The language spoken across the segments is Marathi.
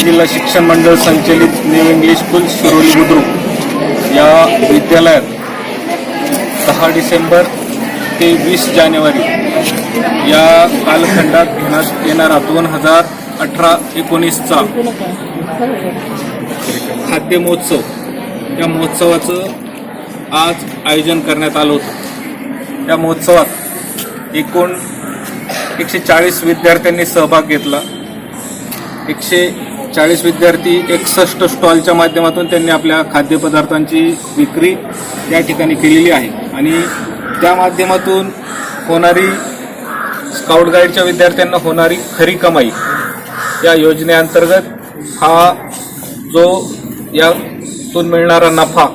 जिल्हा शिक्षण मंडळ संचलित new English school Shiroli Budruk या विद्यालयात 10 डिसेंबर ते 20 जानेवारी या कालखंडात घेण्यात येणारा 2018-19चा खाद्य महोत्सव या महोत्सवाचं आज आयोजन करण्यात आलं होतं। या महोत्सवात एकूण 140 विद्यार्थ्यांनी सहभाग घेतला। 140 विद्यार्थी 61 स्टॉलच्या माध्यमातून त्यांनी आपल्या खाद्यपदार्थांची विक्री या ठिकाणी केलेली आहे आणि त्या माध्यमातून होणारी स्काउट गाईडच्या विद्यार्थ्यांना होणारी खरी कमाई या योजनेअंतर्गत हा जो यातून मिळणारा नफा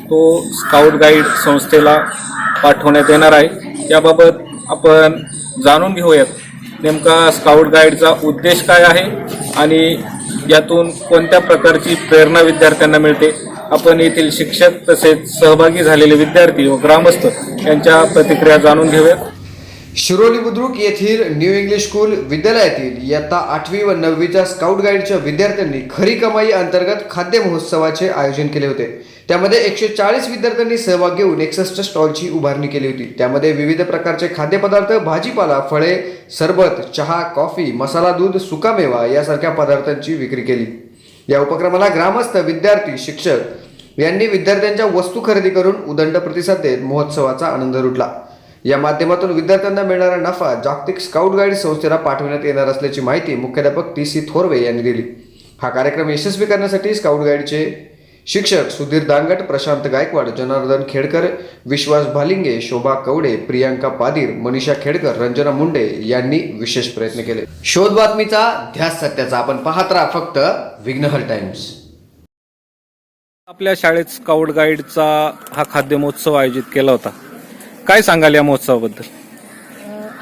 तो स्काउट गाईड संस्थेला पाठवण्यात येणार आहे। याबाबत आपण जाणून घेऊयात नेमका स्काउट गाईडचा उद्देश काय आहे आणि यातून कोणत्या प्रकारची प्रेरणा विद्यार्थ्यांना मिळते। आपण येथील शिक्षक तसेच सहभागी झालेले विद्यार्थी व ग्रामस्थ यांच्या प्रतिक्रिया जाणून घेऊयात। शिरोली बुद्रुक येथील न्यू इंग्लिश स्कूल विद्यालयातील इयत्ता 8वी व 9वीच्या स्काउट गाईडच्या विद्यार्थ्यांनी खरी कमाई अंतर्गत खाद्य महोत्सवाचे आयोजन केले होते। त्यामध्ये 140 विद्यार्थ्यांनी सहभाग घेऊन 61 स्टॉलची उभारणी केली होती। त्यामध्ये विविध प्रकारचे खाद्यपदार्थ, भाजीपाला, फळे, सरबत, चहा, कॉफी, मसाला दूध, सुकामेवा यासारख्या पदार्थांची विक्री केली। या उपक्रमाला ग्रामस्थ, विद्यार्थी, शिक्षक यांनी विद्यार्थ्यांच्या वस्तू खरेदी करून उदंड प्रतिसाद देत महोत्सवाचा आनंद लुटला। या माध्यमातून विद्यार्थ्यांना मिळणारा नफा जागतिक स्काउट गाईड संस्थेला पाठवण्यात येणार असल्याची माहिती मुख्याध्यापक TC थोरवे यांनी दिली। हा कार्यक्रम यशस्वी करण्यासाठी स्काउट गाईडचे शिक्षक सुधीर दांगट, प्रशांत गायकवाड, जनार्दन खेडकर, विश्वास भालिंगे, शोभा कवडे, प्रियांका पादीर, मनीषा खेडकर, रंजना मुंडे यांनी विशेष प्रयत्न केले। शोध बातमीचा, ध्यास सत्याचा। आपण पाहत राहा फक्त विघ्नहर टाइम्स। आपल्या शाळेत स्काउट गाईडचा हा खाद्य महोत्सव आयोजित केला होता, काय सांगाल या महोत्सवाबद्दल?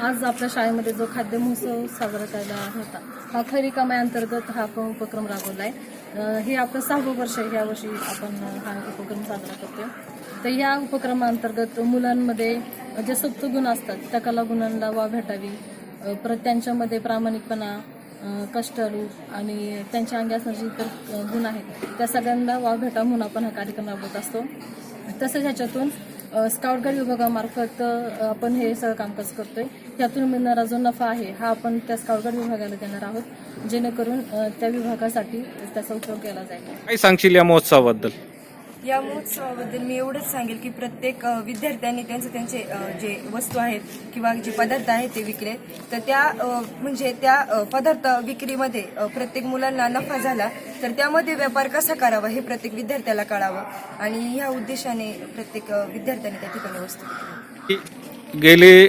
आज आपल्या शाळेमध्ये जो खाद्य महोत्सव साजरा केला होता हा खरी कमाई अंतर्गत हा आपण उपक्रम राबवला आहे। हे आपलं 6वं वर्ष आहे। यावर्षी आपण हा उपक्रम साजरा करतोय। तर या उपक्रमाअंतर्गत मुलांमध्ये जे सुप्त गुण असतात त्या कलागुणांना वाव भेटावी, परत त्यांच्यामध्ये प्रामाणिकपणा, कष्टाळू आणि त्यांच्या अंगी असणारे इतर गुण आहेत त्या सगळ्यांना वाव भेटावा म्हणून आपण हा कार्यक्रम राबवत असतो। तसंच ह्याच्यातून स्काउट गाईड विभागामार्फत आपण हे सगळं कामकाज करतोय। त्यातून मिळणारा जो नफा आहे हा आपण त्या स्काउट गाईड विभागाला देणार आहोत, जेणेकरून त्या विभागासाठी त्याचा उपयोग केला जाईल। काय सांगशील या महोत्सवाबद्दल? या महोत्सवाबद्दल मी एवढंच सांगेल की प्रत्येक विद्यार्थ्यांनी त्यांचे जे वस्तू आहेत किंवा जे पदार्थ आहेत ते विकले तर त्या म्हणजे त्या पदार्थ विक्रीमध्ये प्रत्येक मुलांना नफा झाला तर त्यामध्ये व्यापार कसा करावा हे प्रत्येक विद्यार्थ्याला कळावं आणि ह्या उद्देशाने प्रत्येक विद्यार्थ्यांनी त्या ठिकाणी वस्तू गेली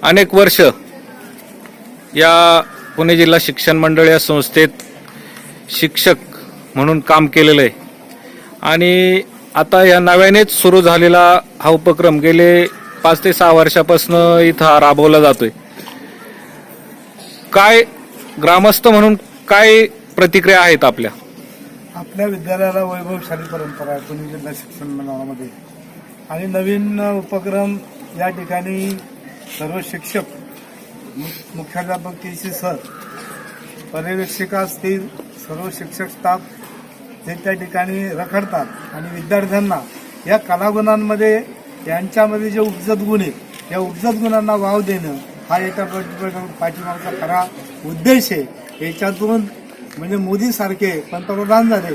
अनेक वर्ष या पुणे जिल्हा शिक्षण मंडळ या संस्थेत शिक्षक म्हणून काम केलेलं आहे आणि आता या नव्यानेच सुरू झालेला हा उपक्रम गेले 5 ते 6 वर्षापासून इथं राबवला जातोय। काय ग्रामस्थ म्हणून काय प्रतिक्रिया आहेत आपल्या? आपल्या विद्यालयाला वैभवशाली परंपरा आहे पुणे जिल्हा शिक्षण मंडळामध्ये आणि नवीन उपक्रम या ठिकाणी सर्व शिक्षक, मुख्याध्यापक TC सर, पर्यवेक्षिका असतील, सर्व शिक्षक स्टाफ जे त्या ठिकाणी रखडतात आणि विद्यार्थ्यांना या कलागुणांमध्ये यांच्यामध्ये जे उपजत गुण आहेत या उपजत गुणांना वाव देणं हा याच्या पाठीमागचा खरा उद्देश आहे। याच्यातून म्हणजे मोदीसारखे पंतप्रधान झाले,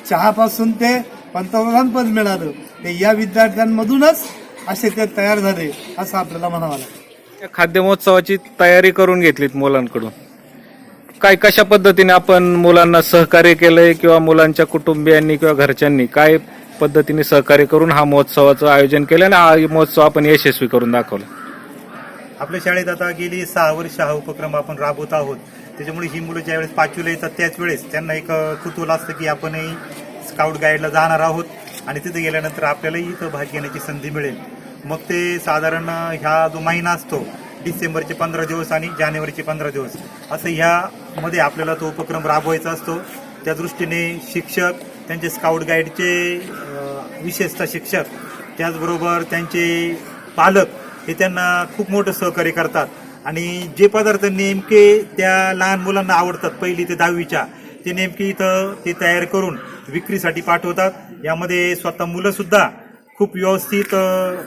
चहापासून ते पंतप्रधानपद मिळालं, ते या विद्यार्थ्यांमधूनच असे ते तयार झाले असं आपल्याला म्हणावं लागेल। खाद्य महोत्सवाची तयारी करून घेतलीत मुलांकडून, काय कशा पद्धतीने आपण मुलांना सहकार्य केलंय किंवा मुलांच्या कुटुंबियांनी किंवा घरच्यांनी काय पद्धतीने सहकार्य करून हा महोत्सवाचं आयोजन केलं आणि हा महोत्सव आपण यशस्वी करून दाखवला? आपल्या शाळेत आता गेली 6 वर्ष हा उपक्रम आपण राबवत आहोत। त्याच्यामुळे ही मुलं ज्यावेळेस 5वीला येतात त्याच वेळेस त्यांना एक कुतूहल असतं की आपणही स्काउट गाईडला जाणार आहोत आणि तिथे गेल्यानंतर आपल्यालाही इथं भाग घेण्याची संधी मिळेल। मग ते साधारण ह्या जो महिना असतो डिसेंबरचे 15 दिवस आणि जानेवारीचे 15 दिवस असं ह्यामध्ये आपल्याला तो उपक्रम राबवायचा असतो। त्या दृष्टीने शिक्षक, त्यांचे स्काउट गाईडचे विशेषतः शिक्षक, त्याचबरोबर त्यांचे पालक हे त्यांना खूप मोठं सहकार्य करतात आणि जे पदार्थ नेमके त्या लहान मुलांना आवडतात 1ली ते 10वीच्या, ते नेमके इथं ते तयार करून विक्रीसाठी पाठवतात. यामध्ये स्वतः मुलं सुद्धा खूप व्यवस्थित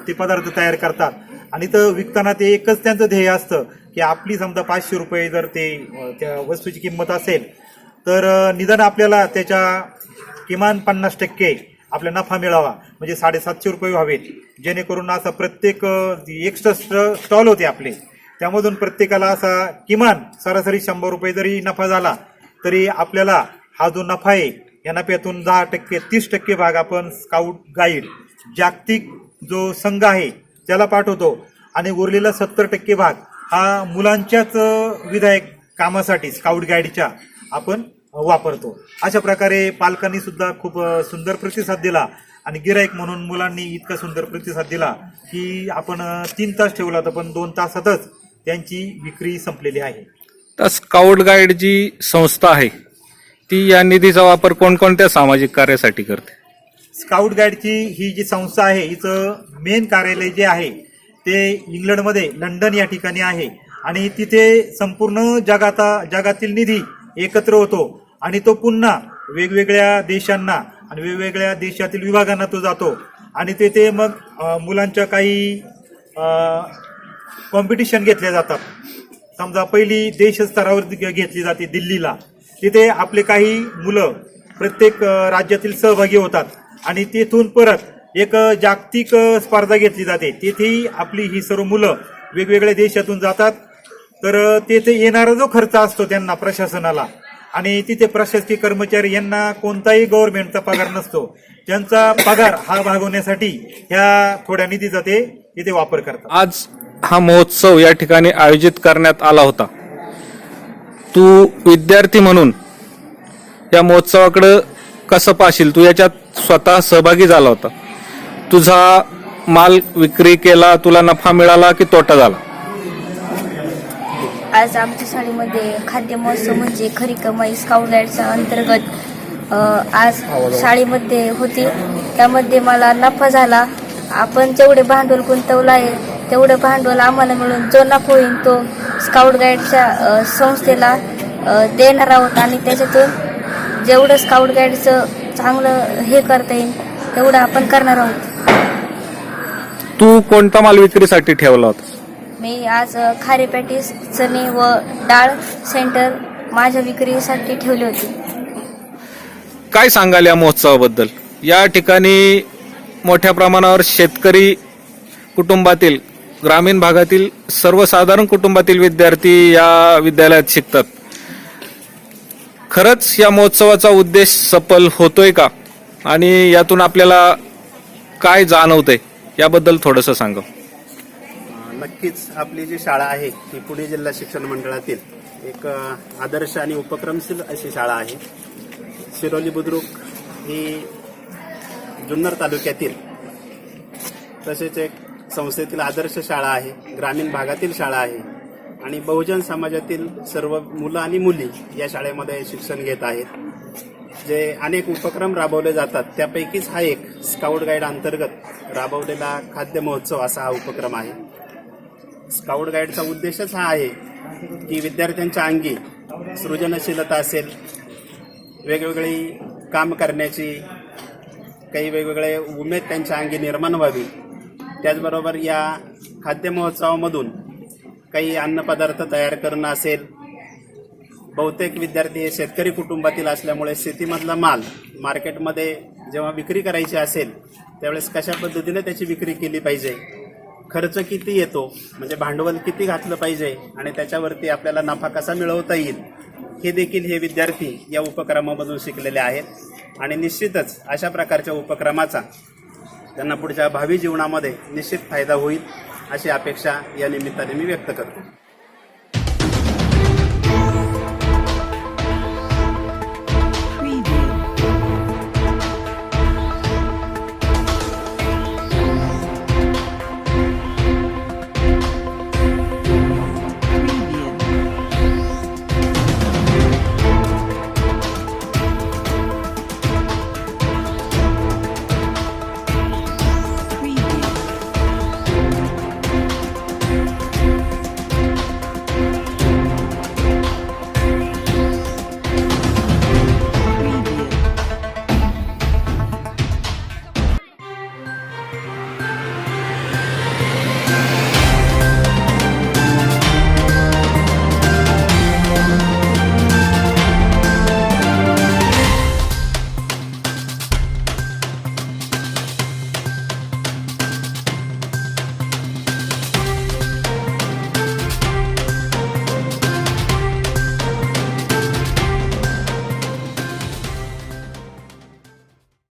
ते पदार्थ तयार करतात आणि इथं विकताना ते एकच त्यांचं ध्येय असतं की आपली समजा 500 रुपये जर ते त्या वस्तूची किंमत असेल तर निदान आपल्याला त्याच्या किमान 50% आपला नफा मिळावा, म्हणजे 750 रुपये व्हावेत, जेणेकरून असा प्रत्येक एक्स्ट्रा स्टॉल होते आपले, त्यामधून प्रत्येकाला असा किमान सरासरी 100 रुपये जरी नफा झाला तरी आपल्याला हा जो नफा आहे या नफ्यातून 10% 30% भाग आपण स्काउट गाईड जागतिक जो संघ आहे त्याला पाठवतो आणि उरलेला 70% भाग हा मुलांच्याच विधायक कामासाठी स्काउट गाईडच्या आपण वापरतो. अशा प्रकारे पालकांनी सुद्धा खूप सुंदर प्रतिसाद दिला आणि गिराईक म्हणून मुलांनी इतका सुंदर प्रतिसाद दिला की आपण 3 तास ठेवला होता पण 2 तासातच त्यांची विक्री संपलेली आहे. तर स्काउट गाईड जी संस्था आहे ती या निधीचा वापर कोणकोणत्या सामाजिक कार्यासाठी करते? स्काउट गाईडची ही जी संस्था आहे हिचं मेन कार्यालय जे आहे ते इंग्लंडमध्ये लंडन या ठिकाणी आहे आणि तिथे संपूर्ण जगातील निधी एकत्र होतो आणि तो पुन्हा वेगवेगळ्या देशांना आणि वेगवेगळ्या देशातील विभागांना तो जातो आणि तेथे मग मुलांच्या काही कॉम्पिटिशन घेतल्या जातात. समजा पहिली देश स्तरावर घेतली जाते दिल्लीला, तिथे आपले काही मुलं प्रत्येक राज्यातील सहभागी होतात आणि तेथून परत एक जागतिक स्पर्धा घेतली जाते. तिथेही आपली ही सर्व मुलं वेगवेगळ्या देशातून जातात. तर तेथे येणारा जो खर्च असतो त्यांना प्रशासनाला, आणि तिथे प्रशासकीय कर्मचारी यांना कोणताही गव्हर्नमेंटचा पगार नसतो, त्यांचा पगार हा भागवण्यासाठी ह्या थोड्या निधीचा ते तिथे वापर करतात. आज हा महोत्सव या ठिकाणी आयोजित करण्यात आला होता. तू विद्यार्थी म्हणून या महोत्सवाकडे कसं पाहशील? तू याच्यात स्वतः सहभागी झाला होता, तुझा माल विक्री केला, तुला नफा मिळाला की तोटा झाला? आज आमच्या शाळेमध्ये खाद्य महोत्सव म्हणजे खरी कमाई स्काउट गाईडच्या अंतर्गत आज शाळेमध्ये होती. त्यामध्ये मला नफा झाला. आपण जेवढे भांडवल गुंतवलं आहे तेवढं भांडवल आम्हाला मिळून जो नफा होईल तो स्काउट गाईडच्या संस्थेला देणार आहोत आणि त्याच्यातून जेवढं स्काउट गाईडचं चांगलं हे करता येईल तेवढं आपण करणार आहोत. तू कोणता माल विक्रीसाठी ठेवला होता? मी आज खारे पॅटीस, चणे व डाळ सेंटर माझ्या विक्रीसाठी ठेवली होती. काय सांगाल या महोत्सवाबद्दल? या ठिकाणी मोठ्या प्रमाणावर शेतकरी कुटुंबातील, ग्रामीण भागातील सर्वसाधारण कुटुंबातील विद्यार्थी या विद्यालयात शिकतात. खरंच या महोत्सवाचा उद्देश सफल होतोय का आणि यातून आपल्याला काय जाणवतंय याबद्दल थोडंसं सांगा. नक्कीच आपली जी शाळा आहे ही पुणे जिल्हा शिक्षण मंडळातील एक आदर्श आणि उपक्रमशील अशी शाळा आहे. शिरोली बुद्रुक ही जुन्नर तालुक्यातील तसेच एक संस्थेतील आदर्श शाळा आहे, ग्रामीण भागातील शाळा आहे आणि बहुजन समाजातील सर्व मुलं आणि मुली या शाळेमध्ये शिक्षण घेत आहेत. जे अनेक उपक्रम राबवले जातात त्यापैकीच हा एक स्काउट गाईड अंतर्गत राबवलेला खाद्य महोत्सव असा हा उपक्रम आहे. स्काउट गाईडचा उद्देशच हा आहे की विद्यार्थ्यांच्या अंगी सृजनशीलता असेल, वेगवेगळी काम करण्याची काही वेगवेगळे उमेद त्यांच्या अंगी निर्माण व्हावी. त्याचबरोबर या खाद्य महोत्सवामधून काही अन्नपदार्थ तयार करणं असेल. बहुतेक विद्यार्थी हे शेतकरी कुटुंबातील असल्यामुळे शेतीमधला माल मार्केटमध्ये जेव्हा विक्री करायची असेल त्यावेळेस कशा पद्धतीने त्याची विक्री केली पाहिजे, खर्च किती येतो म्हणजे भांडवल किती घातलं पाहिजे आणि त्याच्यावरती आपल्याला नफा कसा मिळवता येईल हे देखील हे विद्यार्थी या उपक्रमामधून शिकलेले आहेत आणि निश्चितच अशा प्रकारच्या उपक्रमाचा त्यांना पुढच्या भावी जीवनामध्ये निश्चित फायदा होईल अशी अपेक्षा या निमित्ताने मी व्यक्त करतो.